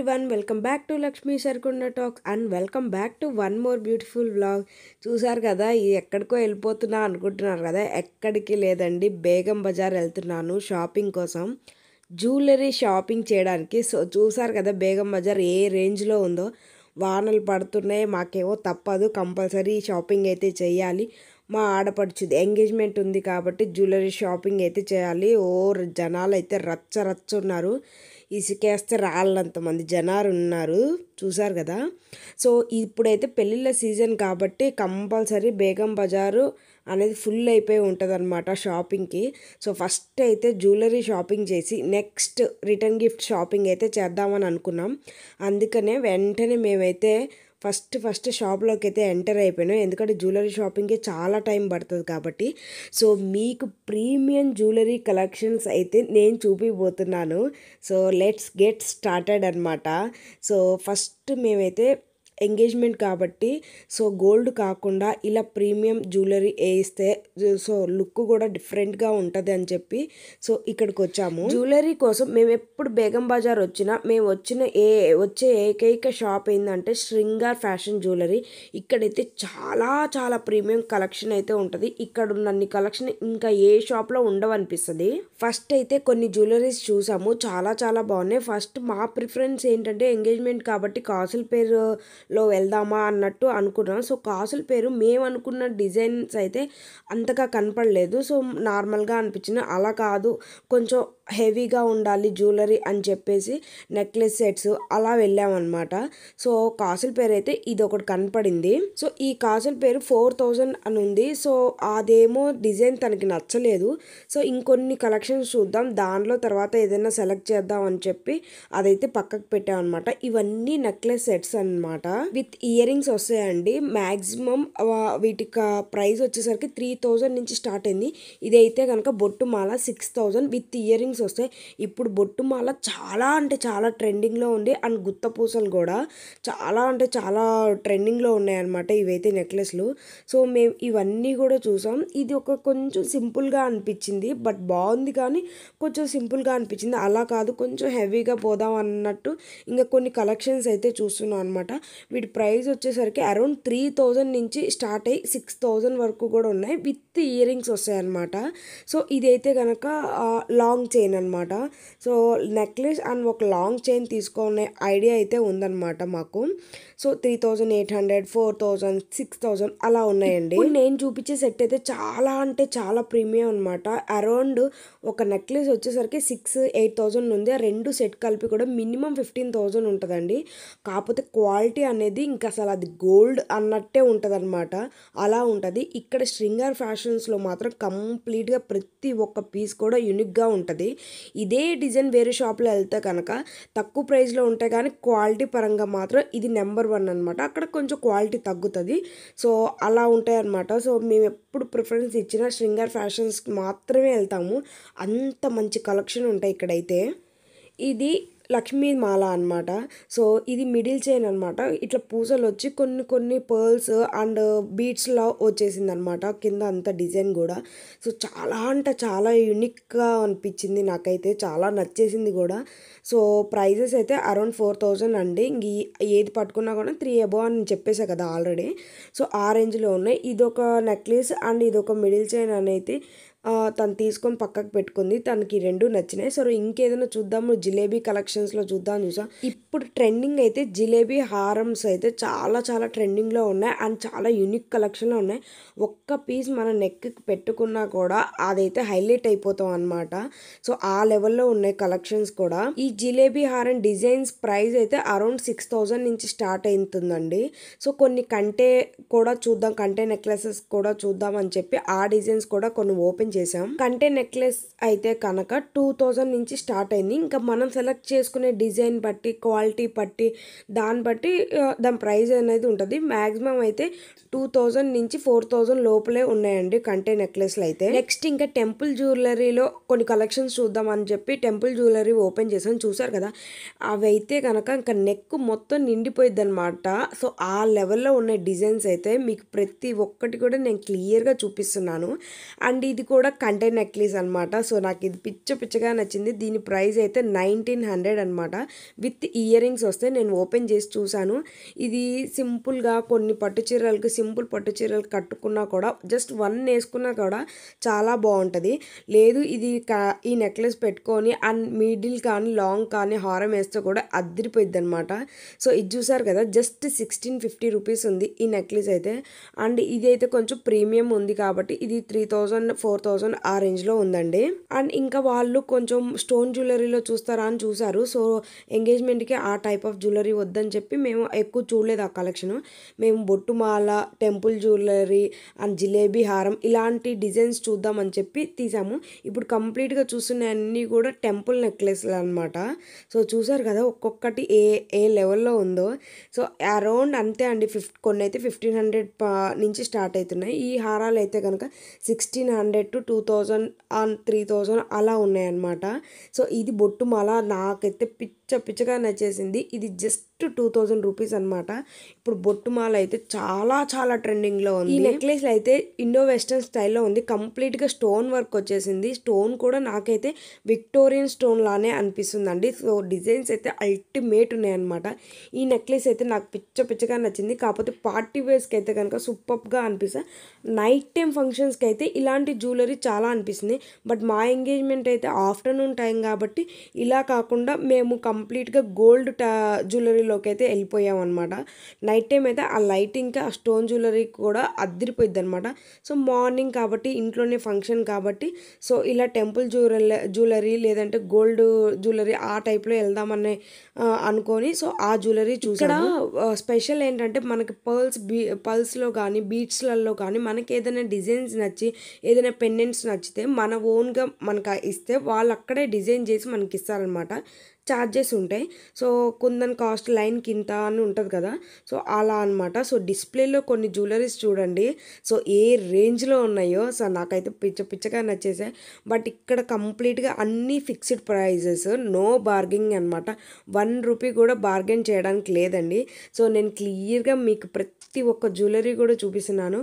Everyone welcome back to Lakshmi Sarikonda talks and welcome back to one more beautiful vlog. చూసారు కదా, ఇది ఎక్కడికో వెళ్ళిపోతున్నా అనుకుంటున్నారు కదా, ఎక్కడికి లేదండి, బేగం బజార్ వెళ్తున్నాను షాపింగ్ కోసం, జ్యువెలరీ షాపింగ్ చేయడానికి. సో చూసారు కదా బేగం బజార్ ఏ రేంజ్లో ఉందో. వానలు పడుతున్నాయి, మాకేమో తప్పదు, కంపల్సరీ షాపింగ్ అయితే చేయాలి. మా ఆడపడుచుది ఎంగేజ్మెంట్ ఉంది కాబట్టి జ్యువెలరీ షాపింగ్ అయితే చేయాలి. జనాలు అయితే రచ్చ రచ్చ ఉన్నారు, ఇసుకేస్తే రాళ్ళంతమంది జనాలు ఉన్నారు, చూసారు కదా. సో ఇప్పుడైతే పెళ్ళిళ్ళ సీజన్ కాబట్టి కంపల్సరీ బేగం బజారు అనేది ఫుల్ అయిపోయి ఉంటుంది అనమాట షాపింగ్కి. సో ఫస్ట్ అయితే జ్యువెలరీ షాపింగ్ చేసి నెక్స్ట్ రిటర్న్ గిఫ్ట్ షాపింగ్ అయితే చేద్దామని అనుకున్నాం. అందుకనే వెంటనే మేమైతే ఫస్ట్ షాప్లోకి అయితే ఎంటర్ అయిపోయినాం, ఎందుకంటే జ్యువెలరీ షాపింగ్కి చాలా టైం పడుతుంది కాబట్టి. సో మీకు ప్రీమియం జ్యువెలరీ కలెక్షన్స్ అయితే నేను చూపిపోతున్నాను. సో లెట్స్ గెట్ స్టార్టెడ్ అనమాట. సో ఫస్ట్ మేమైతే ఎంగేజ్మెంట్ కాబట్టి సో గోల్డ్ కాకుండా ఇలా ప్రీమియం జ్యువెలరీ వేయిస్తే సో లుక్ కూడా డిఫరెంట్గా ఉంటుంది అని చెప్పి సో ఇక్కడికి వచ్చాము. జ్యువెలరీ కోసం మేము ఎప్పుడు బేగం బజార్ వచ్చినా మేము వచ్చే ఏకైక షాప్ ఏంటంటే శృంగార్ ఫ్యాషన్ జ్యువెలరీ. ఇక్కడైతే చాలా ప్రీమియం కలెక్షన్ అయితే ఉంటుంది. ఇక్కడ ఉన్నన్ని కలెక్షన్ ఇంకా ఏ షాప్లో ఉండవనిపిస్తుంది. ఫస్ట్ అయితే కొన్ని జ్యువెలరీస్ చూసాము, చాలా బాగున్నాయి. ఫస్ట్ మా ప్రిఫరెన్స్ ఏంటంటే ఎంగేజ్మెంట్ కాబట్టి కాసుల పేరులో వెళ్దామా అన్నట్టు అనుకున్నాం. సో కాసుల పేరు మేము అనుకున్న డిజైన్స్ అయితే అంతగా కనపడలేదు, సో నార్మల్గా అనిపించింది. అలా కాదు, కొంచెం హెవీగా ఉండాలి జ్యువెలరీ అని చెప్పేసి నెక్లెస్ సెట్స్ అలా వెళ్ళామన్నమాట. సో కాసుల పేరు అయితే ఇది ఒకటి కనపడింది. సో ఈ కాసుల పేరు 4000 అని ఉంది. సో అదేమో డిజైన్ తనకి నచ్చలేదు. సో ఇంకొన్ని కలెక్షన్స్ చూద్దాం, దానిలో తర్వాత ఏదైనా సెలెక్ట్ చేద్దాం అని చెప్పి అదైతే పక్కకు పెట్టామన్నమాట. ఇవన్నీ నెక్లెస్ సెట్స్ అన్నమాట, విత్ ఇయర్ రింగ్స్ వస్తాయండి. మ్యాక్సిమం వీటికి ప్రైస్ వచ్చేసరికి 3000 నుంచి స్టార్ట్ అయింది. ఇదైతే కనుక బొట్టుమాల 6000 విత్ ఇయర్ రింగ్స్ వస్తాయి. ఇప్పుడు బొట్టుమాల చాలా ట్రెండింగ్లో ఉంది, అండ్ గుత్త పూసలు కూడా చాలా ట్రెండింగ్లో ఉన్నాయన్నమాట ఇవైతే నెక్లెస్లు. సో మేము ఇవన్నీ కూడా చూసాం. ఇది ఒక కొంచెం సింపుల్గా అనిపించింది, బట్ బాగుంది, కానీ కొంచెం సింపుల్గా అనిపించింది. అలా కాదు, కొంచెం హెవీగా పోదాం అన్నట్టు ఇంకా కొన్ని కలెక్షన్స్ అయితే చూస్తున్నాం అనమాట. వీటి ప్రైస్ వచ్చేసరికి అరౌండ్ 3000 నుంచి స్టార్ట్ అయ్యి 6000 వరకు కూడా ఉన్నాయి, విత్ ఇయర్ రింగ్స్ వస్తాయి అన్నమాట. సో ఇదైతే కనుక లాంగ్ చైన్ అనమాట. సో నెక్లెస్ అండ్ ఒక లాంగ్ చైన్ తీసుకునే ఐడియా అయితే ఉందన్నమాట మాకు. సో 3800, 4000, 6000 అలా ఉన్నాయండి. నేను చూపించే సెట్ అయితే చాలా ప్రీమియం అనమాట. అరౌండ్ ఒక నెక్లెస్ వచ్చేసరికి 6-8000 ఉంది. ఆ రెండు సెట్ కలిపి కూడా మినిమం 15000 ఉంటుందండి. కాకపోతే క్వాలిటీ అనేది ఇంకా అసలు అది గోల్డ్ అన్నట్టే ఉంటుంది అనమాట, అలా ఉంటుంది. ఇక్కడ శృంగార్ ఫ్యాషన్స్లో మాత్రం కంప్లీట్గా ప్రతి ఒక్క పీస్ కూడా యూనిక్గా ఉంటుంది. ఇదే డిజైన్ వేరే షాప్లో వెళ్తే కనుక తక్కువ ప్రైస్లో ఉంటాయి, కానీ క్వాలిటీ పరంగా మాత్రం ఇది నెంబర్ 1 అనమాట. అక్కడ కొంచెం క్వాలిటీ తగ్గుతుంది. సో అలా ఉంటాయి అన్నమాట. సో మేము ఎప్పుడు ప్రిఫరెన్స్ ఇచ్చిన శృంగార్ ఫ్యాషన్స్కి మాత్రమే వెళ్తాము, అంత మంచి కలెక్షన్ ఉంటాయి ఇక్కడైతే. ఇది లక్ష్మీ మాల అనమాట. సో ఇది మిడిల్ చైన్ అనమాట. ఇట్లా పూసలు వచ్చి కొన్ని పర్ల్స్ అండ్ బీడ్స్లో వచ్చేసింది అనమాట, కింద అంత డిజైన్ కూడా. సో చాలా యూనిక్గా అనిపించింది నాకైతే, చాలా నచ్చేసింది కూడా. సో ప్రైజెస్ అయితే అరౌండ్ 4000 అండి. ఇంక ఏది పట్టుకున్నా కూడా 3 above అని చెప్పేసా కదా ఆల్రెడీ. సో ఆ రేంజ్లో ఉన్నాయి. ఇదొక నెక్లెస్ అండ్ ఇదొక మిడిల్ చైన్ అనేది తను తీసుకొని పక్కకు పెట్టుకుంది, తనకి రెండు నచ్చినాయి. సో ఇంకేదైనా చూద్దాము, జిలేబీ కలెక్షన్స్లో చూద్దాం. ఇప్పుడు ట్రెండింగ్ అయితే జిలేబీ హారమ్స్ అయితే చాలా ట్రెండింగ్లో ఉన్నాయి, అండ్ చాలా యూనిక్ కలెక్షన్లో ఉన్నాయి. ఒక్క పీస్ మన నెక్కి పెట్టుకున్నా కూడా అదైతే హైలైట్ అయిపోతాం అనమాట. సో ఆ లెవెల్లో ఉన్నాయి కలెక్షన్స్ కూడా. ఈ జిలేబీ హారం డిజైన్స్ ప్రైస్ అయితే అరౌండ్ 6000 నుంచి స్టార్ట్ అవుతుందండి. సో కొన్ని కంటే కూడా చూద్దాం, కంటే నెక్లెసెస్ కూడా చూద్దాం అని చెప్పి ఆ డిజైన్స్ కూడా కొన్ని ఓపెన్ చేసాం. కంటే నెక్లెస్ అయితే కనుక 2000 నుంచి స్టార్ట్ అయింది. ఇంకా మనం సెలెక్ట్ చేసుకునే డిజైన్ బట్టి, క్వాలిటీ బట్టి, దాన్ని బట్టి దాని ప్రైస్ అనేది ఉంటుంది. మ్యాక్సిమం అయితే 2000 నుంచి 4000 లోపలే ఉన్నాయండి కంటే నెక్లెస్లు అయితే. నెక్స్ట్ ఇంకా టెంపుల్ జ్యువెలరీలో కొన్ని కలెక్షన్స్ చూద్దాం అని చెప్పి టెంపుల్ జ్యువెలరీ ఓపెన్ చేసాం. చూసారు కదా, అవి అయితే కనుక ఇంకా నెక్ మొత్తం నిండిపోయిద్ది అనమాట. సో ఆ లెవెల్లో ఉన్న డిజైన్స్ అయితే మీకు ప్రతి ఒక్కటి కూడా నేను క్లియర్గా చూపిస్తున్నాను. అండ్ ఇది కూడా కూడా కంటెంట్ నెక్లెస్ అనమాట. సో నాకు ఇది పిచ్చగా నచ్చింది. దీని ప్రైస్ అయితే 1900 అనమాట. విత్ ఇయర్ రింగ్స్ వస్తాయి. నేను ఓపెన్ చేసి చూసాను. ఇది సింపుల్గా కొన్ని పట్టు చీరలకు సింపుల్ పట్టు చీరలు కట్టుకున్నా కూడా జస్ట్ వన్ వేసుకున్నా కూడా చాలా బాగుంటుంది. లేదు ఇది ఈ నెక్లెస్ పెట్టుకొని అండ్ మిడిల్ కానీ లాంగ్ కానీ హారం వేస్తే కూడా అదిరిపోయిద్ది అనమాట. సో ఇది చూసారు కదా, జస్ట్ 1650 రూపీస్ ఉంది ఈ నెక్లెస్ అయితే. అండ్ ఇది అయితే కొంచెం ప్రీమియం ఉంది కాబట్టి ఇది 3000 4000 ఆ రేంజ్లో ఉందండి. అండ్ ఇంకా వాళ్ళు కొంచెం స్టోన్ జ్యువెలరీలో చూస్తారా అని చూసారు. సో ఎంగేజ్మెంట్కి ఆ టైప్ ఆఫ్ జ్యువెలరీ వద్దని చెప్పి మేము ఎక్కువ చూడలేదు ఆ కలెక్షన్. మేము బొట్టుమాల, టెంపుల్ జ్యువెలరీ అండ్ జిలేబీ హారం ఇలాంటి డిజైన్స్ చూద్దామని చెప్పి తీసాము. ఇప్పుడు కంప్లీట్గా చూస్తున్న అన్నీ కూడా టెంపుల్ నెక్లెస్లు అనమాట. సో చూసారు కదా ఒక్కొక్కటి ఏ లెవెల్లో ఉందో. సో అరౌండ్ అంతే అండి. కొన్ని అయితే 1500 నుంచి స్టార్ట్ అవుతున్నాయి. ఈ హారాలు అయితే కనుక 1600 to 2000 అండ్ 3000 అలా ఉన్నాయన్నమాట. సో ఇది బొట్టుమాల నాకైతే పిచ్చగా నచ్చేసింది. ఇది జస్ట్ 2000 రూపీస్ అనమాట. ఇప్పుడు బొట్టుమాల అయితే చాలా ట్రెండింగ్లో ఉంది. ఈ నెక్లెస్ అయితే ఇండో వెస్టర్న్ స్టైల్లో ఉంది. కంప్లీట్గా స్టోన్ వర్క్ వచ్చేసింది. స్టోన్ కూడా నాకైతే విక్టోరియన్ స్టోన్ లానే అనిపిస్తుందండి. సో డిజైన్స్ అయితే అల్టిమేట్ ఉన్నాయన్నమాట. ఈ నెక్లెస్ అయితే నాకు పిచ్చగా నచ్చింది. కాకపోతే పార్టీ వేర్స్కి అయితే కనుక సూపర్గా అనిపిస్తుంది. నైట్ టైం ఫంక్షన్స్కి అయితే ఇలాంటి జ్యువెలరీ చాలా అనిపిస్తుంది. బట్ మా ఎంగేజ్మెంట్ అయితే ఆఫ్టర్నూన్ టైం కాబట్టి ఇలా కాకుండా మేము కంప్లీట్గా గోల్డ్ జ్యువెలరీలోకి అయితే వెళ్ళిపోయాం అనమాట. నైట్ టైం అయితే ఆ లైటింగ్కి ఆ స్టోన్ జ్యువెలరీ కూడా అదిరిపోయింది అనమాట. సో మార్నింగ్ కాబట్టి ఇంట్లోనే ఫంక్షన్ కాబట్టి సో ఇలా టెంపుల్ జ్యువెలరీ లేదంటే గోల్డ్ జ్యువెలరీ ఆ టైప్లో వెళ్దామని అనుకొని సో ఆ జ్యువెలరీ చూసాను. స్పెషల్ ఏంటంటే మనకి పర్ల్స్లో కానీ బీట్స్లలో కానీ మనకి ఏదైనా డిజైన్స్ నచ్చి ఏదైనా పెండెంట్స్ నచ్చితే మన ఓన్గా మనకు ఇస్తే వాళ్ళు అక్కడే డిజైన్ చేసి మనకి ఇస్తారనమాట. ఛార్జెస్ ఉంటాయి. సో కుందన్ కాస్ట్ లైన్కి ఇంత అని ఉంటుంది కదా, సో అలా అనమాట. సో డిస్ప్లేలో కొన్ని జ్యువెలరీస్ చూడండి సో ఏ రేంజ్లో ఉన్నాయో. సో నాకైతే పిచ్చగా నచ్చేసాయి. బట్ ఇక్కడ కంప్లీట్గా అన్నీ ఫిక్స్డ్ ప్రైజెస్, నో బార్గెనింగ్ అనమాట. 1 రూపీ కూడా బార్గెన్ చేయడానికి లేదండి. సో నేను క్లియర్గా మీకు ప్రతి ఒక్క జ్యువెలరీ కూడా చూపిస్తున్నాను.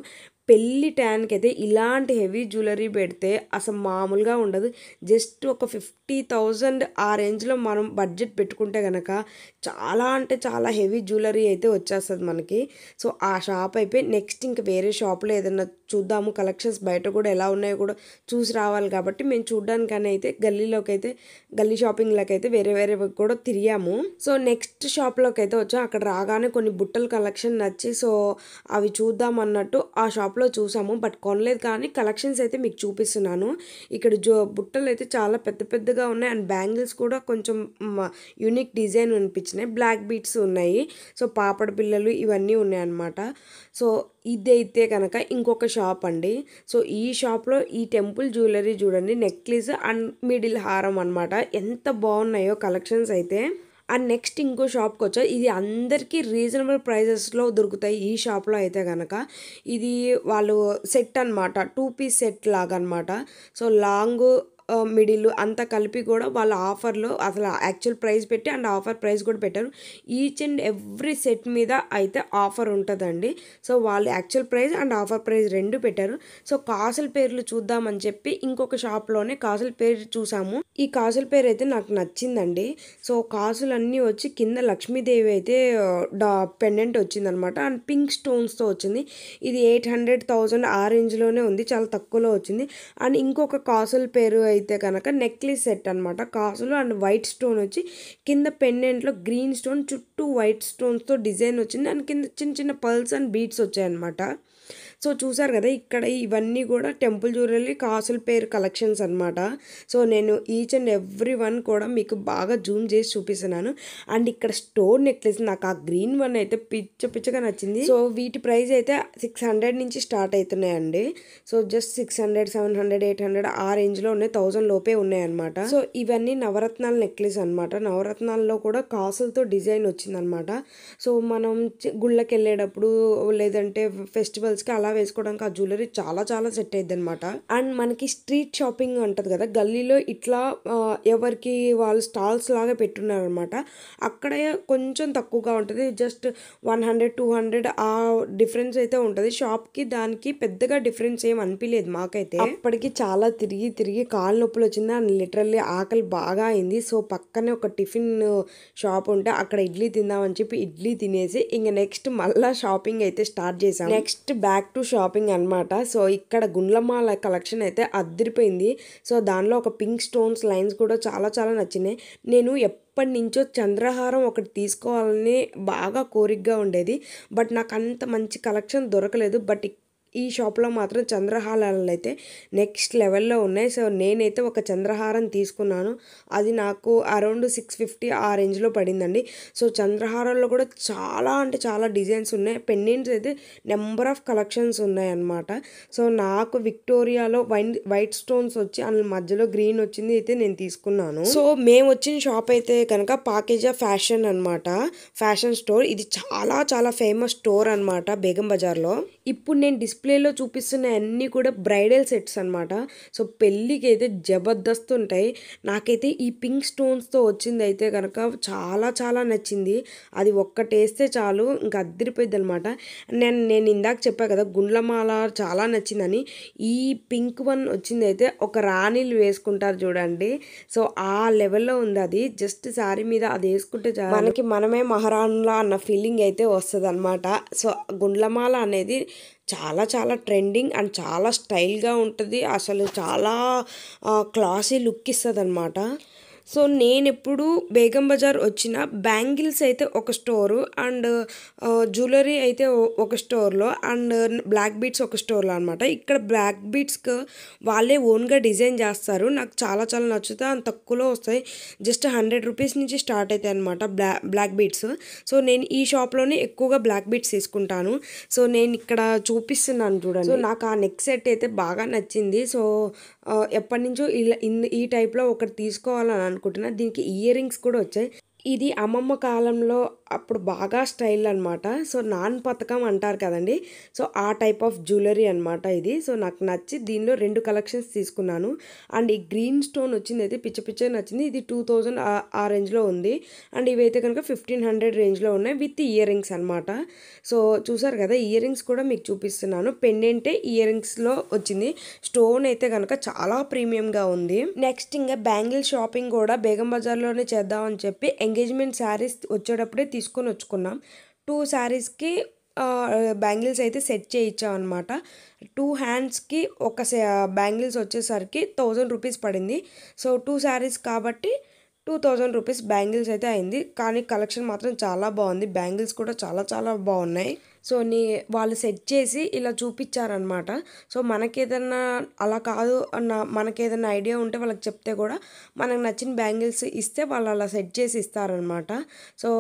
పెళ్ళి టైంకి అయితే ఇలాంటి హెవీ జ్యువెలరీ పెడితే అసలు మామూలుగా ఉండదు. జస్ట్ ఒక 50,000 ఆ రేంజ్లో మనం బడ్జెట్ పెట్టుకుంటే కనుక చాలా అంటే చాలా హెవీ జ్యువెలరీ అయితే వచ్చేస్తుంది మనకి. సో ఆ షాప్ అయిపోయి నెక్స్ట్ ఇంకా వేరే షాప్లో ఏదైనా చూద్దాము, కలెక్షన్స్ బయట కూడా ఎలా ఉన్నాయో కూడా చూసి రావాలి కాబట్టి మేము చూడడానికని అయితే గల్లీ షాపింగ్లోకి అయితే వేరే కూడా తిరిగాము. సో నెక్స్ట్ షాప్లోకి అయితే వచ్చాం. అక్కడ రాగానే కొన్ని బుట్టల కలెక్షన్ నచ్చి సో అవి చూద్దాం అన్నట్టు ఆ షాప్లో చూసాము. బట్ కొనలేదు, కానీ కలెక్షన్స్ అయితే మీకు చూపిస్తున్నాను. ఇక్కడ బుట్టలు అయితే చాలా పెద్దగా ఉన్నాయి. అండ్ బ్యాంగిల్స్ కూడా కొంచెం యూనిక్ డిజైన్ అనిపించినాయి. బ్లాక్ బీట్స్ ఉన్నాయి. సో పాపడ పిల్లలు ఇవన్నీ ఉన్నాయి అన్నమాట. సో ఇదైతే కనుక ఇంకొక షాప్ అండి. సో ఈ షాప్లో ఈ టెంపుల్ జ్యువెలరీ చూడండి, నెక్లెస్ అండ్ మిడిల్ హారం అనమాట. ఎంత బాగున్నాయో కలెక్షన్స్ అయితే. అండ్ నెక్స్ట్ ఇంకో షాప్కి వచ్చా. ఇది అందరికీ రీజనబుల్ ప్రైజెస్లో దొరుకుతాయి ఈ షాప్లో అయితే కనుక. ఇది వాళ్ళు సెట్ అనమాట, 2 పీస్ సెట్ లాగా అనమాట. సో లాంగ్ మిడిల్ అంతా కలిపి కూడా వాళ్ళ ఆఫర్లో అసలు యాక్చువల్ ప్రైస్ పెట్టి అండ్ ఆఫర్ ప్రైస్ కూడా పెట్టారు. ఈచ్ అండ్ ఎవ్రీ సెట్ మీద అయితే ఆఫర్ ఉంటుందండి. సో వాళ్ళు actual price and offer price రెండు పెట్టారు. సో కాసుల పేర్లు చూద్దామని చెప్పి ఇంకొక షాప్లోనే కాసుల పేరు చూసాము. ఈ కాసుల పేరు అయితే నాకు నచ్చిందండి. సో కాసులన్నీ వచ్చి కింద లక్ష్మీదేవి అయితే పెండెంట్ వచ్చిందనమాట. అండ్ పింక్ స్టోన్స్తో వచ్చింది. ఇది 800,000 ఆ రేంజ్లోనే ఉంది, చాలా తక్కువలో వచ్చింది. అండ్ ఇంకొక కాసుల పేరు అయితే కనుక నెక్లెస్ సెట్ అనమాట. కాసులు అండ్ వైట్ స్టోన్ వచ్చి కింద పెండెంట్లో గ్రీన్ స్టోన్ చుట్టూ వైట్ స్టోన్స్తో డిజైన్ వచ్చింది. అండ్ కింద చిన్న పర్ల్స్ అండ్ బీడ్స్ వచ్చాయన్నమాట. సో చూసారు కదా ఇక్కడ ఇవన్నీ కూడా టెంపుల్ జ్యువెలరీ కాసుల పేరు కలెక్షన్స్ అనమాట. సో నేను ఈచ్ అండ్ ఎవ్రీ వన్ కూడా మీకు బాగా జూమ్ చేసి చూపిస్తున్నాను. అండ్ ఇక్కడ స్టోన్ నెక్లెస్ నాకు ఆ గ్రీన్ వన్ అయితే పిచ్చగా నచ్చింది. సో వీటి ప్రైస్ అయితే 600 నుంచి స్టార్ట్ అవుతున్నాయండి. సో జస్ట్ 600, 700, 800 ఆ రేంజ్లో ఉన్నాయి, 1000 లోపే ఉన్నాయి అనమాట. సో ఇవన్నీ నవరత్నాల నెక్లెస్ అనమాట. నవరత్నాల్లో కూడా కాసులతో డిజైన్ వచ్చిందనమాట. సో మనం గుళ్ళకి వెళ్ళేటప్పుడు లేదంటే ఫెస్టివల్స్కి అలా వేసుకోవడానికి ఆ జ్యువెలరీ చాలా చాలా సెట్ అయ్యిద్ది అనమాట. అండ్ మనకి స్ట్రీట్ షాపింగ్ ఉంటుంది కదా, గల్లీలో ఇట్లా ఎవరికి వాళ్ళు స్టాల్స్ లాగా పెట్టున్నారనమాట. అక్కడే కొంచెం తక్కువగా ఉంటుంది, జస్ట్ 100-200 ఆ డిఫరెన్స్ అయితే ఉంటుంది. షాప్కి దానికి పెద్దగా డిఫరెన్స్ ఏం అనిపించలేదు మాకైతే. అప్పటికి చాలా తిరిగి తిరిగి కాళ్ళు నొప్పులు వచ్చింది అండ్ లిటరల్లీ ఆకలి బాగా అయింది. సో పక్కనే ఒక టిఫిన్ షాప్ ఉంటే అక్కడ ఇడ్లీ తిందామని చెప్పి ఇడ్లీ తినేసి ఇంక నెక్స్ట్ మళ్ళీ షాపింగ్ అయితే స్టార్ట్ చేసాం. నెక్స్ట్ బ్యాక్ టు షాపింగ్ అనమాట. సో ఇక్కడ గుండ్లమాల కలెక్షన్ అయితే అదిరిపోయింది. సో దానిలో ఒక పింక్ స్టోన్స్ లైన్స్ కూడా చాలా చాలా నచ్చినాయి. నేను ఎప్పటి నుంచో చంద్రహారం ఒకటి తీసుకోవాలని బాగా కోరికగా ఉండేది, బట్ నాకు అంత మంచి కలెక్షన్ దొరకలేదు. బట్ ఈ షాప్లో మాత్రం చంద్రహారాలు అయితే నెక్స్ట్ లెవెల్లో ఉన్నాయి. సో నేనైతే ఒక చంద్రహారం తీసుకున్నాను, అది నాకు అరౌండ్ 650 ఆ రేంజ్లో పడిందండి. సో చంద్రహారాల్లో కూడా చాలా అంటే చాలా డిజైన్స్ ఉన్నాయి. పెండెంట్స్ అయితే నెంబర్ ఆఫ్ కలెక్షన్స్ ఉన్నాయన్నమాట. సో నాకు విక్టోరియాలో వైట్ స్టోన్స్ వచ్చి అందులో మధ్యలో గ్రీన్ వచ్చింది అయితే నేను తీసుకున్నాను. సో మేము వచ్చిన షాప్ అయితే కనుక పాకేజా ఫ్యాషన్ అనమాట, ఫ్యాషన్ స్టోర్. ఇది చాలా చాలా ఫేమస్ స్టోర్ అనమాట బేగం బజార్లో. ఇప్పుడు నేను డిస్ప్లేలో చూపిస్తున్న అన్నీ కూడా బ్రైడల్ సెట్స్ అనమాట. సో పెళ్ళికి అయితే జబర్దస్త్ ఉంటాయి. నాకైతే ఈ పింక్ స్టోన్స్తో వచ్చింది అయితే కనుక చాలా చాలా నచ్చింది. అది ఒక్కటేస్తే చాలు ఇంకా అద్దరిపోయింది అనమాట. నేను ఇందాక చెప్పా కదా గుండ్లమాల చాలా నచ్చిందని. ఈ పింక్ వన్ వచ్చింది అయితే ఒక రాణిలు వేసుకుంటారు చూడండి, సో ఆ లెవెల్లో ఉంది అది. జస్ట్ శారీ మీద అది వేసుకుంటే మనకి మనమే మహారాణులా అన్న ఫీలింగ్ అయితే వస్తుంది అనమాట. సో గుండ్లమాల అనేది చాలా చాలా ట్రెండింగ్ అండ్ చాలా స్టైల్గా ఉంటుంది, అసలు చాలా క్లాసీ లుక్ ఇస్తుంది అనమాట. సో నేను ఎప్పుడు బేగం బజార్ వచ్చిన బ్యాంగిల్స్ అయితే ఒక స్టోరు అండ్ జ్యువెలరీ అయితే ఒక స్టోర్లో అండ్ బ్లాక్ బీట్స్ ఒక స్టోర్లో అనమాట. ఇక్కడ బ్లాక్ బీట్స్కి వాళ్ళే ఓన్గా డిజైన్ చేస్తారు, నాకు చాలా చాలా నచ్చుతాయి అండ్ తక్కువలో వస్తాయి. జస్ట్ 100 రూపీస్ నుంచి స్టార్ట్ అవుతాయి అనమాట బ్లాక్ బీట్స్. సో నేను ఈ షాప్లోనే ఎక్కువగా బ్లాక్ బీట్స్ తీసుకుంటాను. సో నేను ఇక్కడ చూపిస్తున్నాను చూడండి. సో నాకు ఆ నెక్ సెట్ అయితే బాగా నచ్చింది. సో ఎప్పటి నుంచో ఇలా ఈ టైప్లో ఒకటి తీసుకోవాలని అనుకుంటున్నా. దీనికి ఇయర్ రింగ్స్ కూడా వచ్చాయి. ఇది అమ్మమ్మ కాలంలో అప్పుడు బాగా స్టైల్ అనమాట. సో నాన్ పథకం అంటారు కదండి, సో ఆ టైప్ ఆఫ్ జ్యువెలరీ అనమాట ఇది. సో నాకు నచ్చి దీనిలో 2 కలెక్షన్స్ తీసుకున్నాను. అండ్ ఈ గ్రీన్ స్టోన్ వచ్చింది అయితే పిచ్చ పిచ్చ నచ్చింది. ఇది 2000 ఆ రేంజ్లో ఉంది. అండ్ ఇవైతే కనుక 1500 రేంజ్లో ఉన్నాయి విత్ ఇయర్ రింగ్స్ అనమాట. సో చూసారు కదా, ఇయర్ రింగ్స్ కూడా మీకు చూపిస్తున్నాను. పెండెంటే ఇయర్ రింగ్స్లో వచ్చింది. స్టోన్ అయితే కనుక చాలా ప్రీమియంగా ఉంది. నెక్స్ట్ ఇంకా బ్యాంగిల్ షాపింగ్ కూడా బేగం బజార్లోనే చేద్దామని చెప్పి ఎంగేజ్మెంట్ శారీస్ వచ్చేటప్పుడే తీసుకొని వచ్చుకున్నాం. 2 శారీస్కి బ్యాంగిల్స్ అయితే సెట్ చేయించాం అనమాట. 2 హ్యాండ్స్కి ఒక బ్యాంగిల్స్ వచ్చేసరికి 1000 రూపీస్ పడింది. సో 2 శారీస్ కాబట్టి 2000 రూపీస్ బ్యాంగిల్స్ అయితే అయింది. కానీ కలెక్షన్ మాత్రం చాలా బాగుంది, బ్యాంగిల్స్ కూడా చాలా చాలా బాగున్నాయి. సో వాళ్ళు సెట్ చేసి ఇలా చూపించారనమాట. సో మనకేదన్నా అలా కాదు అన్న మనకేదన్నా ఐడియా ఉంటే వాళ్ళకి చెప్తే కూడా మనకు నచ్చిన బ్యాంగిల్స్ ఇస్తే వాళ్ళు అలా సెట్ చేసి ఇస్తారనమాట. సో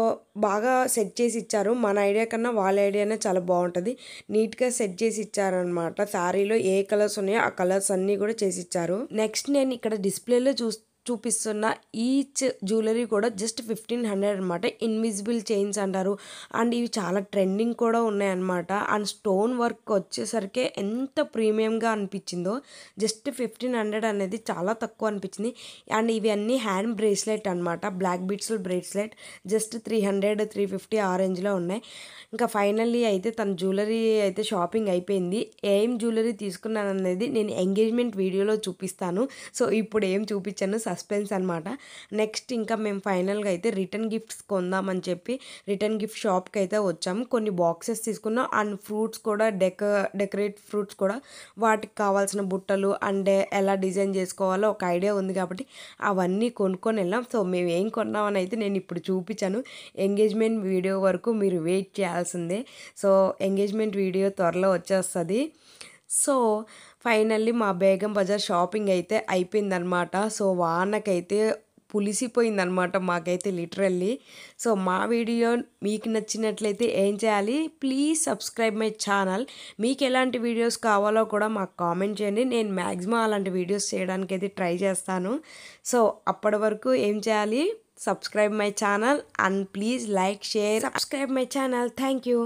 బాగా సెట్ చేసి ఇచ్చారు. మన ఐడియా కన్నా వాళ్ళ ఐడియానే చాలా బాగుంటుంది. నీట్గా సెట్ చేసి ఇచ్చారనమాట. శారీలో ఏ కలర్స్ ఉన్నాయో ఆ కలర్స్ అన్నీ కూడా చేసి ఇచ్చారు. నెక్స్ట్ నేను ఇక్కడ డిస్ప్లేలో చూపిస్తున్న ఈచ్ జ్యువెలరీ కూడా జస్ట్ 1500 అనమాట. ఇన్విజిబుల్ చైన్స్ అంటారు అండ్ ఇవి చాలా ట్రెండింగ్ కూడా ఉన్నాయన్నమాట. అండ్ స్టోన్ వర్క్ వచ్చేసరికి ఎంత ప్రీమియంగా అనిపించిందో. జస్ట్ 1500 అనేది చాలా తక్కువ అనిపించింది. అండ్ ఇవి అన్నీ హ్యాండ్ బ్రేస్లెట్ అనమాట, బ్లాక్ బీట్స్ బ్రేస్లెట్ జస్ట్ 300-350 ఆ రేంజ్లో ఉన్నాయి. ఇంకా ఫైనల్లీ అయితే తన జ్యువెలరీ అయితే షాపింగ్ అయిపోయింది. ఏం జ్యువెలరీ తీసుకున్నాను అనేది నేను ఎంగేజ్మెంట్ వీడియోలో చూపిస్తాను. సో ఇప్పుడు ఏం చూపించాను సస్పెన్స్ అనమాట. నెక్స్ట్ ఇంకా మేము ఫైనల్గా అయితే రిటర్న్ గిఫ్ట్స్ కొందామని చెప్పి రిటర్న్ గిఫ్ట్ షాప్కి అయితే వచ్చాము. కొన్ని బాక్సెస్ తీసుకున్నాం అండ్ ఫ్రూట్స్ కూడా డెకరేట్ ఫ్రూట్స్ కూడా, వాటికి కావాల్సిన బుట్టలు అండ్ ఎలా డిజైన్ చేసుకోవాలో ఒక ఐడియా ఉంది కాబట్టి అవన్నీ కొనుక్కొని వెళ్ళాం. సో మేము ఏం కొన్నామని అయితే నేను ఇప్పుడు చూపించాను. ఎంగేజ్మెంట్ వీడియో వరకు మీరు వెయిట్ చేయాల్సిందే. సో ఎంగేజ్మెంట్ వీడియో త్వరలో వచ్చేస్తుంది. సో ఫైనల్లీ మా బేగం బజార్ షాపింగ్ అయితే అయిపోయిందనమాట. సో వానకైతే పులిసిపోయిందనమాట మాకైతే లిటరల్లీ. సో మా వీడియో మీకు నచ్చినట్లయితే ఏం చేయాలి, ప్లీజ్ సబ్స్క్రైబ్ మై ఛానల్. మీకు ఎలాంటి వీడియోస్ కావాలో కూడా మాకు కామెంట్ చేయండి. నేను మ్యాక్సిమం అలాంటి వీడియోస్ చేయడానికి అయితే ట్రై చేస్తాను. సో అప్పటి వరకు ఏం చేయాలి, subscribe my channel and please like, share, subscribe my channel. Thank you.